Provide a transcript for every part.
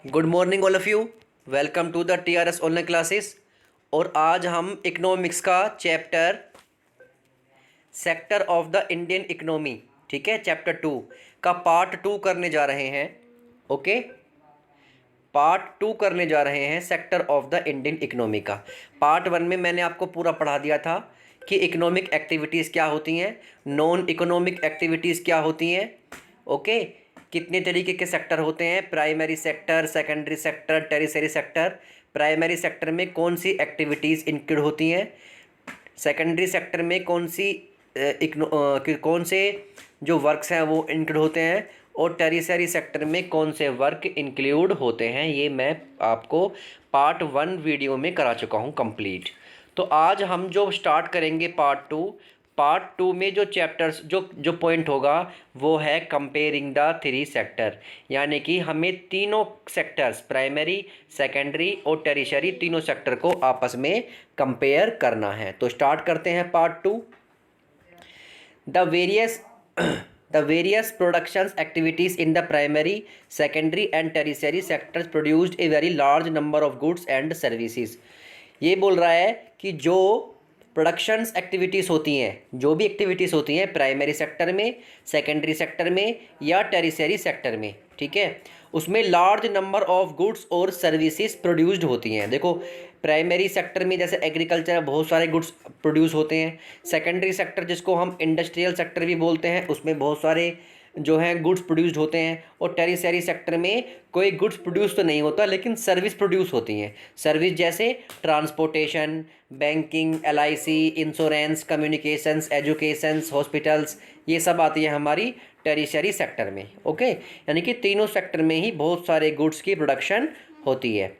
Good morning all of you. Welcome to the TRS online classes. और आज हम economics का chapter sector of the Indian economy, ठीक है, चैप्टर 2 का पार्ट 2 करने जा रहे हैं। ओके, पार्ट 2 करने जा रहे हैं sector of the Indian economy का। पार्ट 1 में मैंने आपको पूरा पढ़ा दिया था कि इकोनॉमिक एक्टिविटीज़ क्या होती हैं, नॉन इकोनॉमिक एक्टिविटीज़ क्या होती हैं। ओके, कितने तरीके के सेक्टर होते हैं, primary sector, secondary sector, tertiary sector. Primary sector में कौन सी एक्टिविटीज़ इंक्लूड होती हैं, सेकेंडरी सेक्टर में कौन सी कौन से जो वर्क्स हैं वो इंक्लूड होते हैं, और टेरिशरी सेक्टर में कौन से वर्क इंक्लूड होते हैं। ये मैं आपको पार्ट 1 वीडियो में करा चुका हूँ कंप्लीट। तो आज हम जो स्टार्ट करेंगे पार्ट टू में जो चैप्टर्स जो पॉइंट होगा वो है कंपेयरिंग द 3 सेक्टर, यानी कि हमें तीनों सेक्टर्स प्राइमरी, सेकेंडरी और टेरिशरी तीनों सेक्टर को आपस में कंपेयर करना है। तो स्टार्ट करते हैं part 2। The various productions activities in the primary, secondary and tertiary sectors produced a very large number of goods and services। ये बोल रहा है कि जो प्रोडक्शंस एक्टिविटीज़ होती हैं, जो भी एक्टिविटीज़ होती हैं प्राइमरी सेक्टर में, सेकेंडरी सेक्टर में या टेरिशरी सेक्टर में, ठीक है, उसमें लार्ज नंबर ऑफ गुड्स और सर्विसेज प्रोड्यूस्ड होती हैं। देखो, प्राइमरी सेक्टर में जैसे एग्रीकल्चर बहुत सारे गुड्स प्रोड्यूस होते हैं। सेकेंडरी सेक्टर जिसको हम इंडस्ट्रियल सेक्टर भी बोलते हैं, उसमें बहुत सारे जो हैं गुड्स प्रोड्यूस्ड होते हैं। और टेरिशरी सेक्टर में कोई गुड्स प्रोड्यूस तो नहीं होता, लेकिन सर्विस प्रोड्यूस होती हैं। सर्विस जैसे transportation, banking, LIC, insurance, communications, educations, hospitals, ये सब आती है हमारी टेरिशरी सेक्टर में। ओके, यानी कि तीनों सेक्टर में ही बहुत सारे गुड्स की प्रोडक्शन होती है।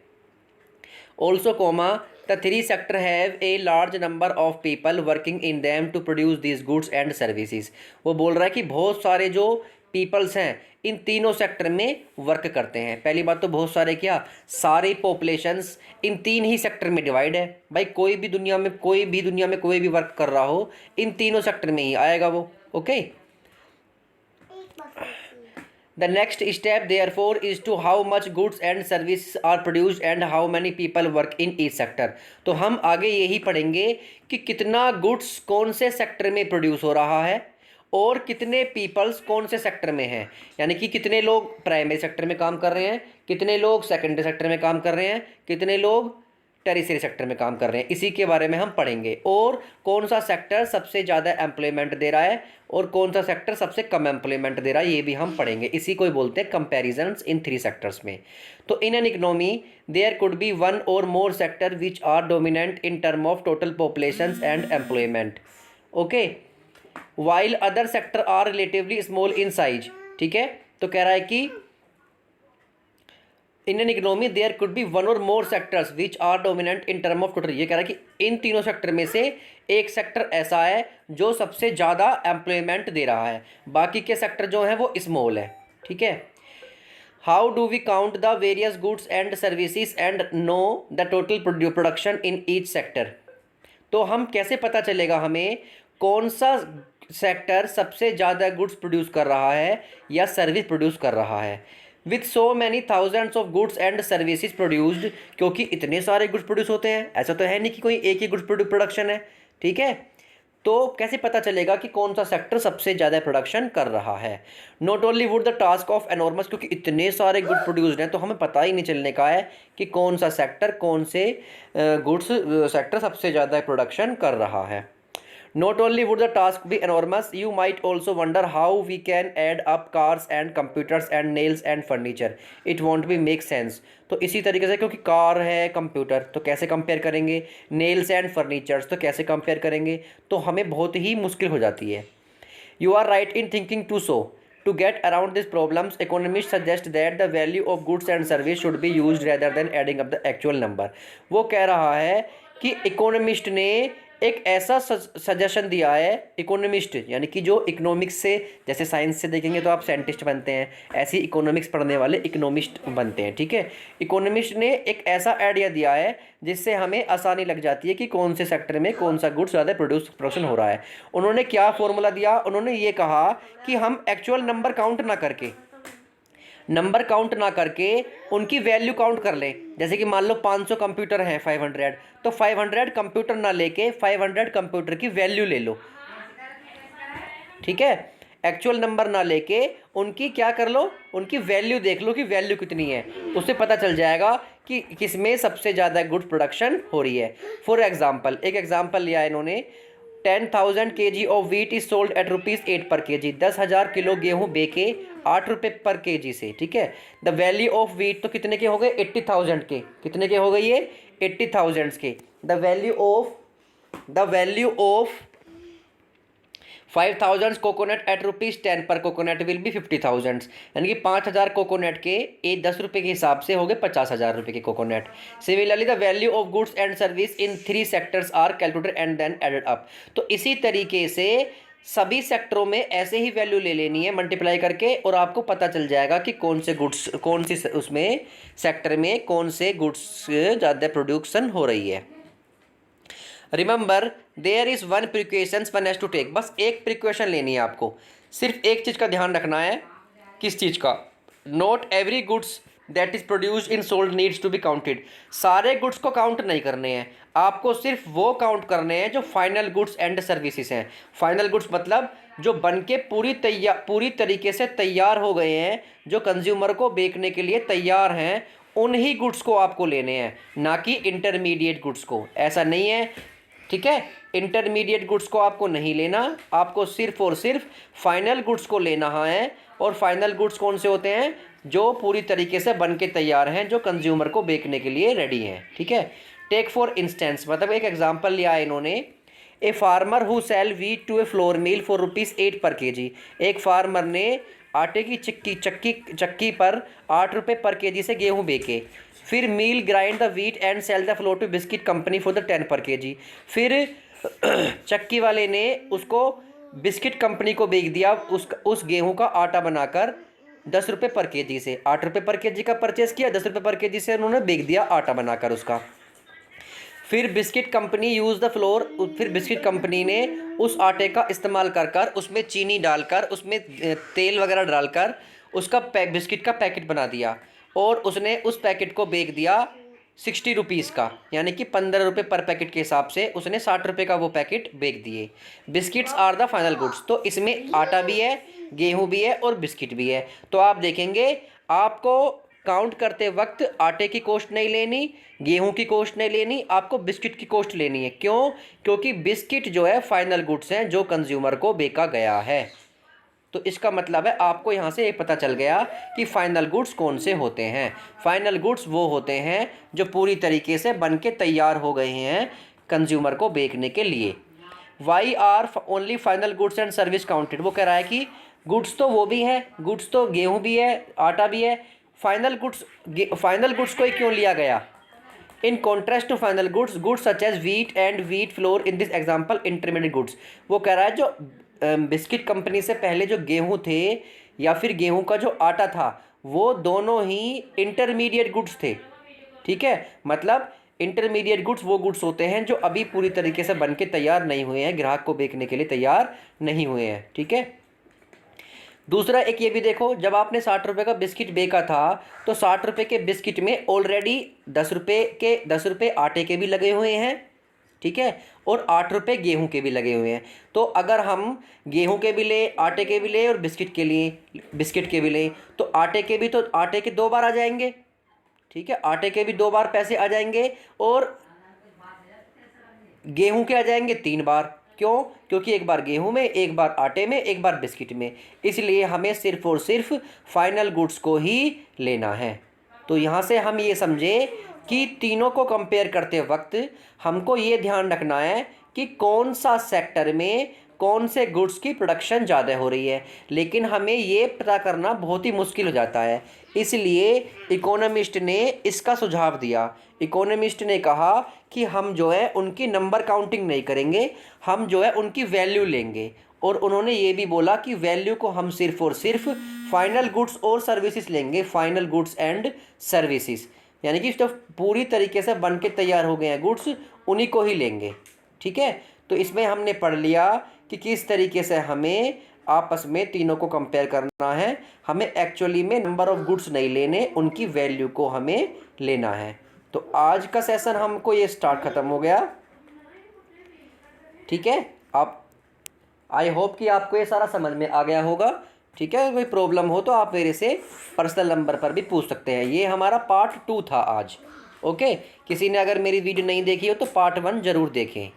Also comma the 3 sector have a large number of people working in them to produce these goods and services. वो बोल रहा है कि बहुत सारे जो पीपल्स हैं इन तीनों सेक्टर में वर्क करते हैं। पहली बात तो बहुत सारे क्या, सारी पॉपुलेशंस इन 3 ही सेक्टर में डिवाइड है। भाई कोई भी दुनिया में कोई भी वर्क कर रहा हो, इन तीनों सेक्टर में ही आएगा वो। Okay, The next step therefore is to how much goods and services are produced and how many people work in each sector। तो हम आगे यही पढ़ेंगे कि कितना गुड्स कौन से सेक्टर में प्रोड्यूस हो रहा है और कितने पीपल्स कौन से सेक्टर में हैं, यानी कि कितने लोग प्राइमरी सेक्टर में काम कर रहे हैं, कितने लोग सेकेंडरी सेक्टर में काम कर रहे हैं, कितने लोग टेरिशरी सेक्टर में काम कर रहे हैं। इसी के बारे में हम पढ़ेंगे। और कौन सा सेक्टर सबसे ज़्यादा एम्प्लॉयमेंट दे रहा है और कौन सा सेक्टर सबसे कम एम्प्लॉयमेंट दे रहा है, ये भी हम पढ़ेंगे। इसी को बोलते हैं कंपैरिजन्स इन 3 सेक्टर्स में। तो in an economy there could be 1 or more sector which are dominant in term of total population and employment. Okay, while other sector are relatively small in size. ठीक है, तो कह रहा है कि in an economy there could be 1 or more sectors which are dominant in term of total. ये कह रहा है कि इन तीनों सेक्टर में से एक सेक्टर ऐसा है जो सबसे ज़्यादा एम्प्लॉयमेंट दे रहा है, बाकी के सेक्टर जो हैं वो स्मॉल है। ठीक है, how do we count the various goods and services and know the total production in each sector. तो हम कैसे पता चलेगा हमें कौन सा सेक्टर सबसे ज़्यादा गुड्स प्रोड्यूस कर रहा है या सर्विस प्रोड्यूस कर रहा है। With so many thousands of goods and services produced, क्योंकि इतने सारे गुड्स प्रोड्यूस होते हैं, ऐसा तो है नहीं कि कोई एक ही गुड्स प्रोडक्शन है। ठीक है, तो कैसे पता चलेगा कि कौन सा सेक्टर सबसे ज़्यादा प्रोडक्शन कर रहा है। Not only would the task of enormous, क्योंकि इतने सारे गुड्स प्रोड्यूस्ड हैं तो हमें पता ही नहीं चलने का है कि कौन सा सेक्टर, कौन से गुड्स सेक्टर सबसे ज़्यादा प्रोडक्शन कर रहा है। Not only would the task be enormous, you might also wonder how we can add up cars and computers and nails and furniture. It won't be make sense। तो इसी तरीके से, क्योंकि कार है, कंप्यूटर, तो कैसे कंपेयर करेंगे, nails and furnitures तो कैसे कंपेयर करेंगे, तो हमें बहुत ही मुश्किल हो जाती है। You are right in thinking to so to get around this problems economists suggest that the value of goods and service should be used rather than adding up the actual number। वो कह रहा है कि economist ने एक ऐसा suggestion दिया है, इकोनॉमिस्ट यानी कि जो इकोनॉमिक्स से, जैसे साइंस से देखेंगे तो आप साइंटिस्ट बनते हैं, ऐसे इकोनॉमिक्स पढ़ने वाले इकोनॉमिस्ट बनते हैं। ठीक है, इकोनॉमिस्ट ने एक ऐसा आइडिया दिया है जिससे हमें आसानी लग जाती है कि कौन से सेक्टर में कौन सा गुड्स ज़्यादा प्रोडक्शन हो रहा है। उन्होंने क्या फॉर्मूला दिया, उन्होंने ये कहा कि हम एक्चुअल नंबर काउंट ना करके नंबर काउंट ना करके उनकी वैल्यू काउंट कर लें। जैसे कि मान लो 500 कंप्यूटर हैं 500, तो 500 कंप्यूटर ना लेके 500 कंप्यूटर की वैल्यू ले लो, ठीक है। एक्चुअल नंबर ना लेके उनकी क्या कर लो, उनकी वैल्यू देख लो कि वैल्यू कितनी है, उससे पता चल जाएगा कि किसमें सबसे ज़्यादा गुड्स प्रोडक्शन हो रही है। फॉर एग्जाम्पल, एक एग्जाम्पल लिया इन्होंने, 10,000 kg of wheat is sold at ₹8 per kg। 10,000 kilo गेहूँ बेके ₹8 पर kg से, ठीक है। द वैल्यू ऑफ वीट तो कितने के हो गए, 80,000 के, कितने के हो गए ये, 80,000 के। The value of 5,000 coconut at ₹10 पर कोकोनट विल बी 50,000, यानी कि 5,000 कोकोनट के 10 रुपये के हिसाब से हो गए 50,000 रुपये के coconut. Similarly the value of goods and service in 3 sectors are calculated and then added up. तो इसी तरीके से सभी सेक्टरों में ऐसे ही वैल्यू ले लेनी है मल्टीप्लाई करके, और आपको पता चल जाएगा कि कौन से गुड्स, कौन सी उसमें सेक्टर में कौन से गुड्स ज़्यादा प्रोडक्शन हो रही है। Remember there is one precautions one has to take. बस एक प्रिकॉशन लेनी है आपको, सिर्फ एक चीज़ का ध्यान रखना है। किस चीज़ का, not every goods that is produced in sold needs to be counted. सारे गुड्स को काउंट नहीं करने हैं आपको, सिर्फ वो काउंट करने हैं जो फाइनल गुड्स एंड सर्विसेज हैं। फाइनल गुड्स मतलब जो बन के पूरी तरीके से तैयार हो गए हैं, जो कंज्यूमर को बेचने के लिए तैयार हैं, उन्हीं गुड्स को आपको लेने हैं, ना कि इंटरमीडिएट गुड्स को। ऐसा नहीं है, ठीक है। इंटरमीडिएट गुड्स को आपको नहीं लेना, आपको सिर्फ और सिर्फ फाइनल गुड्स को लेना है। और फाइनल गुड्स कौन से होते हैं, जो पूरी तरीके से बन के तैयार हैं, जो कंज्यूमर को बेचने के लिए रेडी हैं, ठीक है। टेक फॉर इंस्टेंस, मतलब एक एग्जांपल लिया है इन्होंने, a farmer who sell wheat to a flour mill for ₹8 per kg। एक फार्मर ने आटे की चक्की पर ₹8 पर kg से गेहूँ बेचे। फिर mill grind the wheat and sell the flour to biscuit company for the 10 per kg। फिर चक्की वाले ने उसको बिस्किट कंपनी को बेच दिया, उस गेहूं का आटा बनाकर ₹10 पर kg से। ₹8 पर kg का परचेस किया, ₹10 पर kg से उन्होंने बेच दिया आटा बनाकर उसका। फिर biscuit company use the floor, फिर बिस्किट कंपनी ने उस आटे का इस्तेमाल कर उसमें चीनी डालकर, उसमें तेल वगैरह डालकर उसका बिस्किट का पैकेट बना दिया, और उसने उस पैकेट को बेच दिया ₹60 का, यानी कि ₹15 पर पैकेट के हिसाब से उसने ₹60 का वो पैकेट बेच दिए। Biscuits are the final goods, तो इसमें आटा भी है, गेहूं भी है और बिस्किट भी है। तो आप देखेंगे आपको काउंट करते वक्त आटे की कॉस्ट नहीं लेनी, गेहूं की कॉस्ट नहीं लेनी, आपको बिस्किट की कॉस्ट लेनी है। क्यों? क्योंकि बिस्किट जो है फाइनल गुड्स हैं, जो कंज्यूमर को बेचा गया है। तो इसका मतलब है आपको यहाँ से ये पता चल गया कि फाइनल गुड्स कौन से होते हैं। फाइनल गुड्स वो होते हैं जो पूरी तरीके से बन के तैयार हो गए हैं कंज्यूमर को बेचने के लिए। Why are only final goods and service counted. वो कह रहा है कि गुड्स तो वो भी है, गुड्स तो गेहूँ भी है, आटा भी है, फाइनल गुड्स को ही क्यों लिया गया? In contrast to final goods such as wheat and wheat flour in this example intermediate goods. वो कह रहा है जो बिस्किट कंपनी से पहले जो गेहूं थे या फिर गेहूं का जो आटा था, वो दोनों ही इंटरमीडिएट गुड्स थे, ठीक है। मतलब इंटरमीडिएट गुड्स वो गुड्स होते हैं जो अभी पूरी तरीके से बन के तैयार नहीं हुए हैं, ग्राहक को बेचने के लिए तैयार नहीं हुए हैं, ठीक है। दूसरा एक ये भी देखो, जब आपने ₹60 का बिस्किट बेचा था तो ₹60 के बिस्किट में ऑलरेडी ₹10 आटे के भी लगे हुए हैं, ठीक है, और ₹8 गेहूं के भी लगे हुए हैं। तो अगर हम गेहूं के भी लें, आटे के भी लें और बिस्किट के भी लें, तो आटे के 2 बार आ जाएंगे, ठीक है, आटे के भी 2 बार पैसे आ जाएंगे, और गेहूं के आ जाएंगे 3 बार। क्यों? क्योंकि एक बार गेहूं में, एक बार आटे में, एक बार बिस्किट में। इसलिए हमें सिर्फ और सिर्फ फाइनल गुड्स को ही लेना है। तो यहाँ से हम ये समझे कि तीनों को कंपेयर करते वक्त हमको ये ध्यान रखना है कि कौन सा सेक्टर में कौन से गुड्स की प्रोडक्शन ज़्यादा हो रही है, लेकिन हमें ये पता करना बहुत ही मुश्किल हो जाता है। इसलिए इकोनॉमिस्ट ने इसका सुझाव दिया। इकोनॉमिस्ट ने कहा कि हम जो है उनकी नंबर काउंटिंग नहीं करेंगे, हम जो है उनकी वैल्यू लेंगे। और उन्होंने ये भी बोला कि वैल्यू को हम सिर्फ और सिर्फ फाइनल गुड्स और सर्विसेज लेंगे, फाइनल गुड्स एंड सर्विसेज, यानी कि जो पूरी तरीके से बन के तैयार हो गए हैं गुड्स, उन्हीं को ही लेंगे, ठीक है। तो इसमें हमने पढ़ लिया कि किस तरीके से हमें आपस में तीनों को कंपेयर करना है। हमें एक्चुअली में नंबर ऑफ गुड्स नहीं लेने, उनकी वैल्यू को हमें लेना है। तो आज का सेशन हमको ये स्टार्ट ख़त्म हो गया। ठीक है, आप आई होप कि आपको ये सारा समझ में आ गया होगा। ठीक है, कोई प्रॉब्लम हो तो आप मेरे से पर्सनल नंबर पर भी पूछ सकते हैं। ये हमारा पार्ट 2 था आज। ओके, किसी ने अगर मेरी वीडियो नहीं देखी हो तो पार्ट 1 ज़रूर देखें।